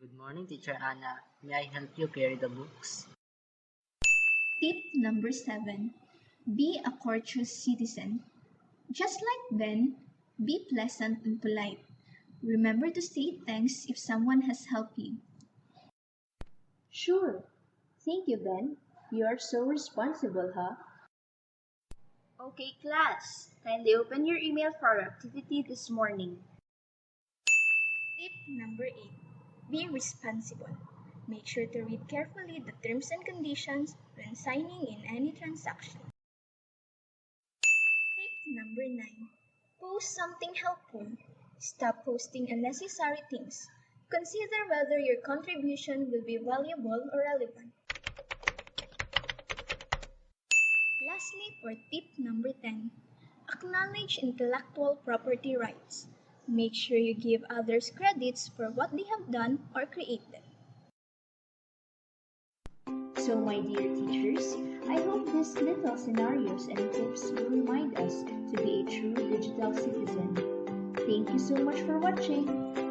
Good morning, Teacher Anna. May I help you carry the books? Tip number 7. Be a courteous citizen. Just like Ben, be pleasant and polite. Remember to say thanks if someone has helped you. Sure. Thank you, Ben. You are so responsible, huh? Okay, class. Kindly open your email for our activity this morning. Tip number 8. Be responsible. Make sure to read carefully the terms and conditions when signing in any transaction. Tip number 9. Post something helpful. Stop posting unnecessary things. Consider whether your contribution will be valuable or relevant. Lastly, for tip number 10, acknowledge intellectual property rights. Make sure you give others credits for what they have done or created. So, my dear teachers, I hope these little scenarios and tips will remind us to be a true digital citizen. Thank you so much for watching.